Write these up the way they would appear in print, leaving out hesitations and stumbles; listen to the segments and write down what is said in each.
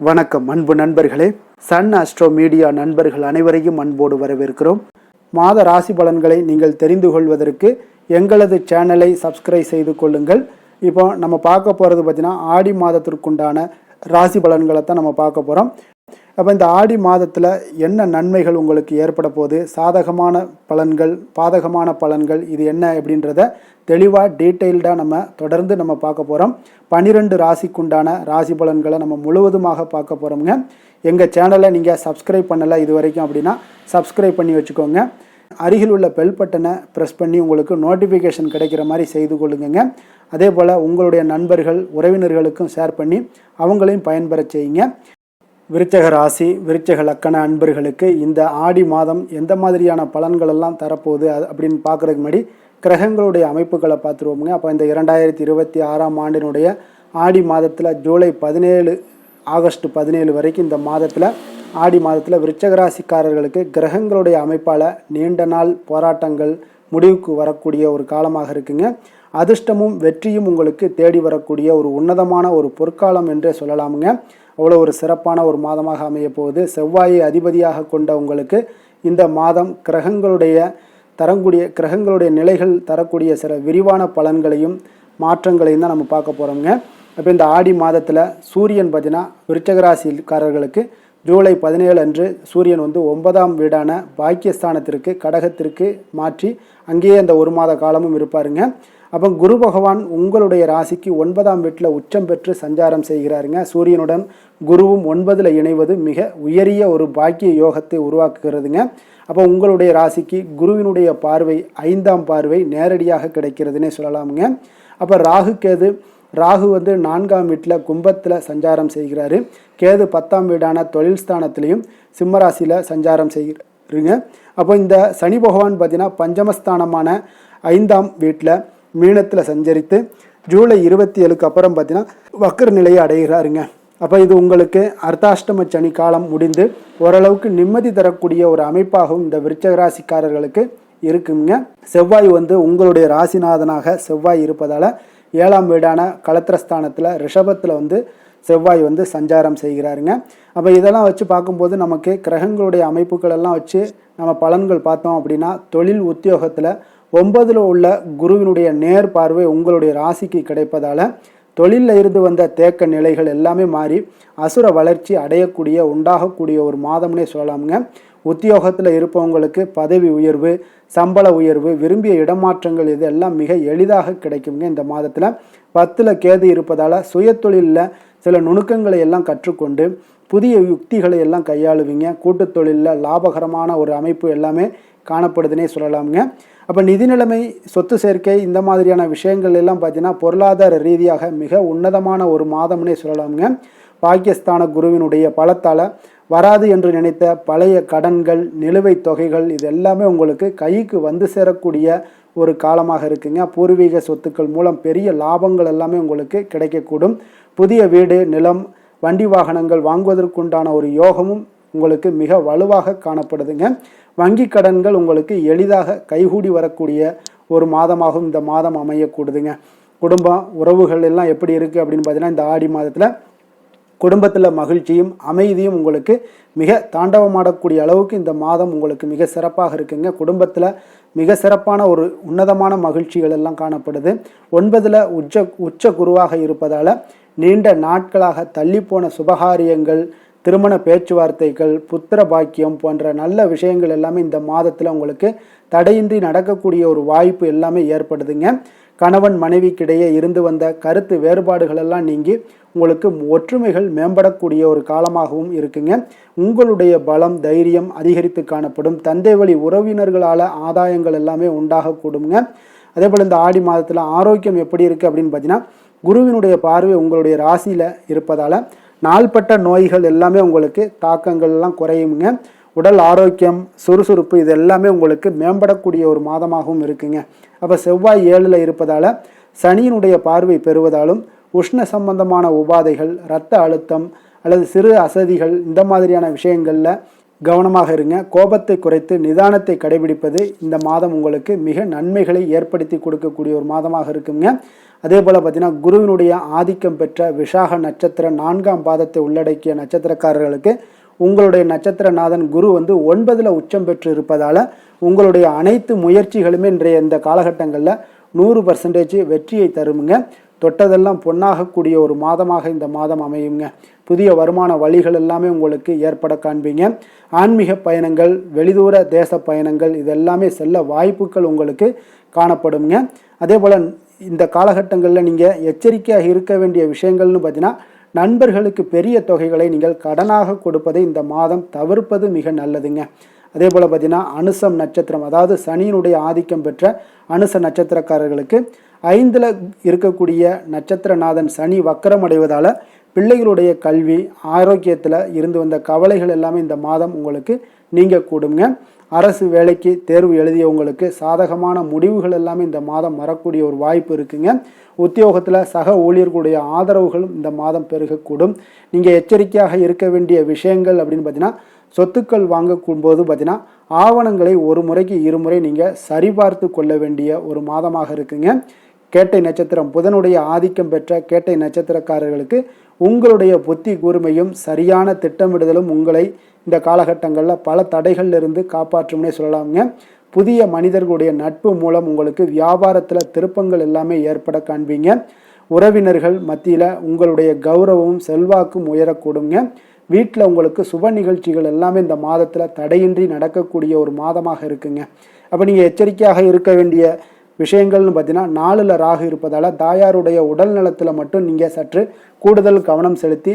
வணக்கம் அன்பு நண்பர்களே, சன் ஆஸ்ட்ரோ மீடியா நண்பர்கள் அனைவரையும் அன்போடு வரவேற்கிறோம். மாத ராசி பலன்களை நீங்கள் தெரிந்து கொள்வதற்கு எங்களது சேனலை சப்ஸ்கிரைப் செய்து கொள்ளுங்கள். இப்போ நம்ம பார்க்க போகிறது பார்த்தீங்கன்னா ஆடி மாதத்திற்குண்டான ராசி பலன்களை தான் நம்ம பார்க்க போகிறோம். அப்போ இந்த ஆடி மாதத்தில் என்ன நன்மைகள் உங்களுக்கு ஏற்பட போகுது, சாதகமான பலன்கள், பாதகமான பலன்கள், இது என்ன அப்படின்றத தெளிவாக டீட்டெயில்டாக நம்ம தொடர்ந்து நம்ம பார்க்க போகிறோம். 12 ராசிக்குண்டான ராசி பலன்களை நம்ம முழுவதுமாக பார்க்க போகிறோம்ங்க. எங்கள் சேனலை நீங்கள் சப்ஸ்கிரைப் பண்ணலை இது வரைக்கும் அப்படின்னா சப்ஸ்கிரைப் பண்ணி வச்சுக்கோங்க. அருகில் உள்ள பெல் பட்டனை ப்ரெஸ் பண்ணி உங்களுக்கு நோட்டிஃபிகேஷன் கிடைக்கிற மாதிரி செய்து கொள்ளுங்க. அதே போல் உங்களுடைய நண்பர்கள் உறவினர்களுக்கும் ஷேர் பண்ணி அவங்களையும் பயன்பெற செய்யுங்க. விருச்சக ராசி விருச்சக லக்கண அன்பர்களுக்கு இந்த ஆடி மாதம் எந்த மாதிரியான பலன்கள் எல்லாம் தரப்போகுது அப்படின்னு பார்க்குறதுக்கு முன்னாடி கிரகங்களுடைய அமைப்புகளை பார்த்துருவோமுங்க. அப்போ இந்த 2026ஆம் ஆண்டினுடைய ஆடி மாதத்தில் ஜூலை 17 ஆகஸ்ட் 17 வரைக்கும் இந்த மாதத்தில் ஆடி மாதத்தில் விருச்சக ராசிக்காரர்களுக்கு கிரகங்களுடைய அமைப்பால் நீண்ட நாள் போராட்டங்கள் முடிவுக்கு வரக்கூடிய ஒரு காலமாக இருக்குங்க. அதிர்ஷ்டமும் வெற்றியும் உங்களுக்கு தேடி வரக்கூடிய ஒரு உன்னதமான ஒரு பொற்காலம் என்றே சொல்லலாமுங்க. அவ்வளோ ஒரு சிறப்பான ஒரு மாதமாக அமைய போகுது. செவ்வாயை அதிபதியாக கொண்ட உங்களுக்கு இந்த மாதம் கிரகங்களுடைய நிலைகள் தரக்கூடிய சில விரிவான பலன்களையும் மாற்றங்களையும் தான் நம்ம பார்க்க போகிறோங்க. அப்போ இந்த ஆடி மாதத்தில் சூரியன் பார்த்தீங்கன்னா விருச்சக ராசிக்காரர்களுக்கு ஜூலை 17 அன்று சூரியன் 9ஆம் வீடான பாக்கியஸ்தானத்திற்கு கடகத்திற்கு மாற்றி அங்கேயே அந்த ஒரு மாத காலமும் இருப்பாருங்க. அப்போ குரு பகவான் உங்களுடைய ராசிக்கு 9ஆம் வீட்டில் உச்சம் பெற்று சஞ்சாரம் செய்கிறாருங்க. சூரியனுடன் குருவும் 9ல் இணைவது மிக உயரிய ஒரு பாக்கிய யோகத்தை உருவாக்குகிறதுங்க. அப்போ உங்களுடைய ராசிக்கு குருவினுடைய பார்வை 5ஆம் பார்வை நேரடியாக கிடைக்கிறதுனே சொல்லலாமுங்க. அப்போ ராகு 4ஆம் வீட்டில் கும்பத்தில் சஞ்சாரம் செய்கிறாரு. கேது 10ஆம் வீடான தொழில் ஸ்தானத்திலையும் சிம்மராசியில் சஞ்சாரம் செய்கிறாருங்க. அப்போ இந்த சனி பகவான் பார்த்தீங்கன்னா பஞ்சமஸ்தானமான 5ஆம் வீட்டில் மீனத்தில் சஞ்சரித்து ஜூலை 27க்கு அப்புறம் பார்த்தீங்கன்னா வக்கர நிலையை அடைகிறாருங்க. அப்போ இது உங்களுக்கு அர்த்தாஷ்டம சனி காலம் முடிந்து ஓரளவுக்கு நிம்மதி தரக்கூடிய ஒரு அமைப்பாகவும் இந்த விருச்சக ராசிக்காரர்களுக்கு இருக்குங்க. செவ்வாய் உங்களுடைய ராசிநாதனாக செவ்வாய் இருப்பதால் 7ஆம் வீடான களத்திரஸ்தானத்தில் ரிஷபத்தில் செவ்வாய் சஞ்சாரம் செய்கிறாருங்க. அப்போ இதெல்லாம் வச்சு பார்க்கும்போது நமக்கு கிரகங்களுடைய அமைப்புகள் எல்லாம் வச்சு நம்ம பலன்கள் பார்த்தோம் அப்படின்னா தொழில் உத்தியோகத்தில் 9ல் உள்ள குருவினுடைய நேர் பார்வை உங்களுடைய ராசிக்கு கிடைப்பதால் தொழிலில் இருந்து வந்த தேக்க நிலைகள் எல்லாமே மாறி அசுர வளர்ச்சி உண்டாகக்கூடிய ஒரு மாதம்னே சொல்லலாமுங்க. உத்தியோகத்தில் இருப்பவங்களுக்கு பதவி உயர்வு, சம்பள உயர்வு, விரும்பிய இடமாற்றங்கள் இது எல்லாம் மிக எளிதாக கிடைக்குங்க. இந்த மாதத்தில் 10ல் கேது இருப்பதால் சுயத்தொழிலில் சில நுணுக்கங்களை எல்லாம் கற்றுக்கொண்டு புதிய யுக்திகளை எல்லாம் கையாளுவீங்க. கூட்டு தொழிலில் லாபகரமான ஒரு அமைப்பு எல்லாமே காணப்படுதுன்னே சொல்லலாமுங்க. அப்போ நிதி நிலைமை, சொத்து சேர்க்கை, இந்த மாதிரியான விஷயங்கள் எல்லாம் பார்த்தீங்கன்னா பொருளாதார ரீதியாக மிக உன்னதமான ஒரு மாதம்னே சொல்லலாமுங்க. பாகிஸ்தான குருவினுடைய பலத்தால் வராது என்று நினைத்த பழைய கடன்கள், நிலுவைத் தொகைகள் இது எல்லாமே உங்களுக்கு கைக்கு வந்து சேரக்கூடிய ஒரு காலமாக இருக்குங்க. பூர்வீக சொத்துக்கள் மூலம் பெரிய லாபங்கள் எல்லாமே உங்களுக்கு கிடைக்கக்கூடும். புதிய வீடு, நிலம், வண்டி வாகனங்கள் வாங்குவதற்குண்டான ஒரு யோகமும் உங்களுக்கு மிக வலுவாக காணப்படுதுங்க. வங்கி கடன்கள் உங்களுக்கு எளிதாக கைகூடி வரக்கூடிய ஒரு மாதமாகவும் இந்த மாதம் அமையக்கூடுதுங்க. குடும்பம், உறவுகள் எல்லாம் எப்படி இருக்குது அப்படின்னு பார்த்தீங்கன்னா இந்த ஆடி மாதத்தில் குடும்பத்தில் மகிழ்ச்சியும் அமைதியும் உங்களுக்கு மிக தாண்டவமாடக்கூடிய அளவுக்கு இந்த மாதம் உங்களுக்கு மிக சிறப்பாக இருக்குங்க. குடும்பத்தில் மிக சிறப்பான ஒரு உன்னதமான மகிழ்ச்சிகள் எல்லாம் காணப்படுது. 9ல் உச்ச குருவாக இருப்பதால் நீண்ட நாட்களாக தள்ளிப்போன சுபகாரியங்கள், திருமண பேச்சுவார்த்தைகள், புத்திர பாக்கியம் போன்ற நல்ல விஷயங்கள் எல்லாமே இந்த மாதத்தில் உங்களுக்கு தடையின்றி நடக்கக்கூடிய ஒரு வாய்ப்பு எல்லாமே ஏற்படுதுங்க. கணவன் மனைவிக்கிடையே இருந்து வந்த கருத்து வேறுபாடுகள் எல்லாம் நீங்கி உங்களுக்கு ஒற்றுமைகள் மேம்படக்கூடிய ஒரு காலமாகவும் இருக்குங்க. உங்களுடைய பலம், தைரியம் அதிகரித்து காணப்படும். தந்தை வழி உறவினர்களால் ஆதாயங்கள் எல்லாமே உண்டாகக்கூடுங்க. அதே போல் இந்த ஆடி மாதத்தில் ஆரோக்கியம் எப்படி இருக்குது அப்படின்னு பார்த்தீங்கன்னா குருவினுடைய பார்வை உங்களுடைய ராசியில் இருப்பதால் நாள்பட்ட நோய்கள் எல்லாமே உங்களுக்கு தாக்கங்கள் எல்லாம் குறையுங்க. உடல் ஆரோக்கியம், சுறுசுறுப்பு இது எல்லாமே உங்களுக்கு மேம்படக்கூடிய ஒரு மாதமாகவும் இருக்குங்க. அப்போ செவ்வாய் 7ல் இருப்பதால் சனியினுடைய பார்வை பெறுவதாலும் உஷ்ண சம்பந்தமான உபாதைகள், இரத்த அழுத்தம் அல்லது சிறு அசதிகள் இந்த மாதிரியான விஷயங்களில் கவனமாக இருங்க. கோபத்தை குறைத்து நிதானத்தை கடைபிடிப்பது இந்த மாதம் உங்களுக்கு மிக நன்மைகளை ஏற்படுத்தி கொடுக்கக்கூடிய ஒரு மாதமாக இருக்குங்க. அதே போல் பார்த்தீங்கன்னா குருவினுடைய ஆதிக்கம் பெற்ற விசாக நட்சத்திரம் 4ஆம் பாதத்தை உள்ளடக்கிய நட்சத்திரக்காரர்களுக்கு உங்களுடைய நட்சத்திரநாதன் குரு 9ல் உச்சம் பெற்று இருப்பதால் உங்களுடைய அனைத்து முயற்சிகளுமே இன்றைய இந்த காலகட்டங்களில் 100% வெற்றியை தருமுங்க. தொட்டதெல்லாம் பொன்னாகக்கூடிய ஒரு மாதமாக இந்த மாதம் அமையுங்க. புதிய வருமான வழிகள் எல்லாமே உங்களுக்கு ஏற்பட காண்பீங்க. ஆன்மீக பயணங்கள், வெளிதூர தேச பயணங்கள் இதெல்லாமே செல்ல வாய்ப்புகள் உங்களுக்கு காணப்படுங்க. அதே போல் இந்த காலகட்டங்களில் நீங்கள் எச்சரிக்கையாக இருக்க வேண்டிய விஷயங்கள்னு பார்த்தீங்கன்னா, நண்பர்களுக்கு பெரிய தொகைகளை நீங்கள் கடனாக கொடுப்பதை இந்த மாதம் தவிர்ப்பது மிக நல்லதுங்க. அதே போல் பார்த்தீங்கன்னா, அனுசம் நட்சத்திரம், அதாவது சனியினுடைய ஆதிக்கம் பெற்ற அனுச நட்சத்திரக்காரர்களுக்கு 5ல் இருக்கக்கூடிய நட்சத்திரநாதன் சனி வக்கரம் அடைவதால் பிள்ளைகளுடைய கல்வி, ஆரோக்கியத்தில் இருந்து வந்த கவலைகள் எல்லாமே இந்த மாதம் உங்களுக்கு நீங்க கூடுங்க. அரசு வேலைக்கு தேர்வு எழுதியவங்களுக்கு சாதகமான முடிவுகள் எல்லாமே இந்த மாதம் வரக்கூடிய ஒரு வாய்ப்பு இருக்குங்க. உத்தியோகத்தில் சக ஊழியர்களுடைய ஆதரவுகளும் இந்த மாதம் பெருகக்கூடும். நீங்கள் எச்சரிக்கையாக இருக்க வேண்டிய விஷயங்கள் அப்படின்னு பார்த்தீங்கன்னா, சொத்துக்கள் வாங்கக்கும்போது பார்த்தீங்கன்னா ஆவணங்களை ஒரு முறைக்கு இருமுறை நீங்கள் சரிபார்த்து கொள்ள வேண்டிய ஒரு மாதமாக இருக்குங்க. கேட்டை நட்சத்திரம், புதனுடைய ஆதிக்கம் பெற்ற கேட்டை நட்சத்திரக்காரர்களுக்கு உங்களுடைய புத்தி கூர்மையும் சரியான திட்டமிடுதலும் உங்களை இந்த காலகட்டங்களில் பல தடைகளிலிருந்து காப்பாற்றும்னே சொல்லலாமுங்க. புதிய மனிதர்களுடைய நட்பு மூலம் உங்களுக்கு வியாபாரத்தில் திருப்பங்கள் எல்லாமே ஏற்பட காண்பீங்க. உறவினர்கள் மத்தியில் உங்களுடைய கௌரவமும் செல்வாக்கும் உயரக்கூடுங்க. வீட்டில் உங்களுக்கு சுப நிகழ்ச்சிகள் எல்லாமே இந்த மாதத்தில் தடையின்றி நடக்கக்கூடிய ஒரு மாதமாக இருக்குங்க. அப்போ நீங்கள் எச்சரிக்கையாக இருக்க வேண்டிய விஷயங்கள்னு பார்த்தீங்கன்னா, 4ல் ராகு இருப்பதால் தாயாருடைய உடல் நலத்தில் மட்டும் நீங்கள் சற்று கூடுதல் கவனம் செலுத்தி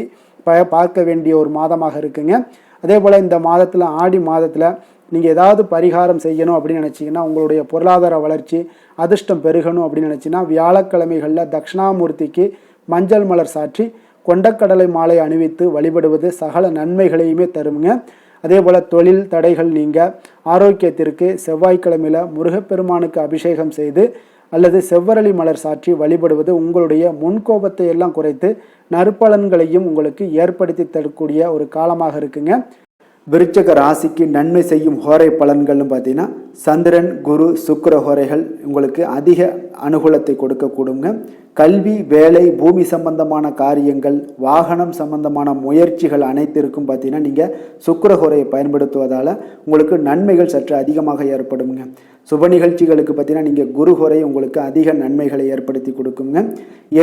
பார்க்க வேண்டிய ஒரு மாதமாக இருக்குங்க. அதே போல் இந்த மாதத்தில், ஆடி மாதத்தில் நீங்கள் ஏதாவது பரிகாரம் செய்யணும் அப்படின்னு நினச்சிங்கன்னா, உங்களுடைய பொருளாதார வளர்ச்சி, அதிர்ஷ்டம் பெருகணும் அப்படின்னு நினச்சிங்கன்னா, வியாழக்கிழமைகளில் தட்சிணாமூர்த்திக்கு மஞ்சள் மலர் சாற்றி கொண்டக்கடலை மாலை அணிவித்து வழிபடுவது சகல நன்மைகளையுமே தருங்க. அதே போல் தொழில் தடைகள் நீங்க ஆரோக்கியத்திற்கு செவ்வாய்க்கிழமையில் முருகப்பெருமானுக்கு அபிஷேகம் செய்து அல்லது செவ்வரளி மலர் சாற்றி வழிபடுவது உங்களுடைய முன்கோபத்தை எல்லாம் குறைத்து நற்பலன்களையும் உங்களுக்கு ஏற்படுத்தி தரக்கூடிய ஒரு காலமாக இருக்குங்க. விருச்சக ராசிக்கு நன்மை செய்யும் ஹோரை பலன்கள்னு பார்த்தீங்கன்னா, சந்திரன், குரு, சுக்கிர ஹோரைகள் உங்களுக்கு அதிக அனுகூலத்தை கொடுக்கக்கூடுங்க. கல்வி, வேலை, பூமி சம்பந்தமான காரியங்கள், வாகனம் சம்பந்தமான முயற்சிகள் அனைத்திற்கும் பார்த்தீங்கன்னா நீங்கள் சுக்கிர ஹோரையை பயன்படுத்துவதால் உங்களுக்கு நன்மைகள் சற்று அதிகமாக ஏற்படுங்க. சுப நிகழ்ச்சிகளுக்கு பார்த்தீங்கன்னா நீங்கள் குரு ஹோரை உங்களுக்கு அதிக நன்மைகளை ஏற்படுத்தி கொடுக்குங்க.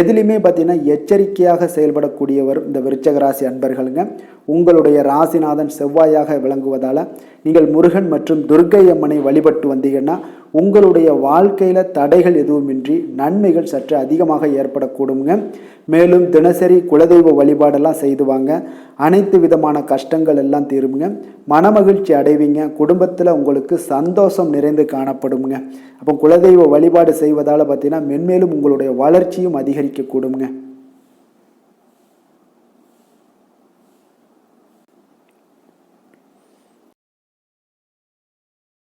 எதுலையுமே பார்த்தீங்கன்னா எச்சரிக்கையாக செயல்படக்கூடியவர் இந்த விருச்சக ராசி அன்பர்களுங்க. உங்களுடைய ராசிநாதன் செவ்வாயாக விளங்குவதால் நீங்கள் முருகன் மற்றும் துர்க்கை அம்மனை வழிபட்டு வந்தீங்கன்னா உங்களுடைய வாழ்க்கையில் தடைகள் எதுவுமின்றி நன்மைகள் சற்று அதிகமாக ஏற்படக்கூடுங்க. மேலும் தினசரி குலதெய்வ வழிபாடெல்லாம் செய்து வாங்க. அனைத்து விதமான கஷ்டங்கள் எல்லாம் தீருங்க. மனமகிழ்ச்சி அடைவீங்க. குடும்பத்தில் உங்களுக்கு சந்தோஷம் நிறைந்து காணப்படுங்க. அப்போ குலதெய்வ வழிபாடு செய்வதால் பார்த்தீங்கன்னா மென்மேலும் உங்களுடைய வளர்ச்சியும் அதிகரிக்க கூடுங்க.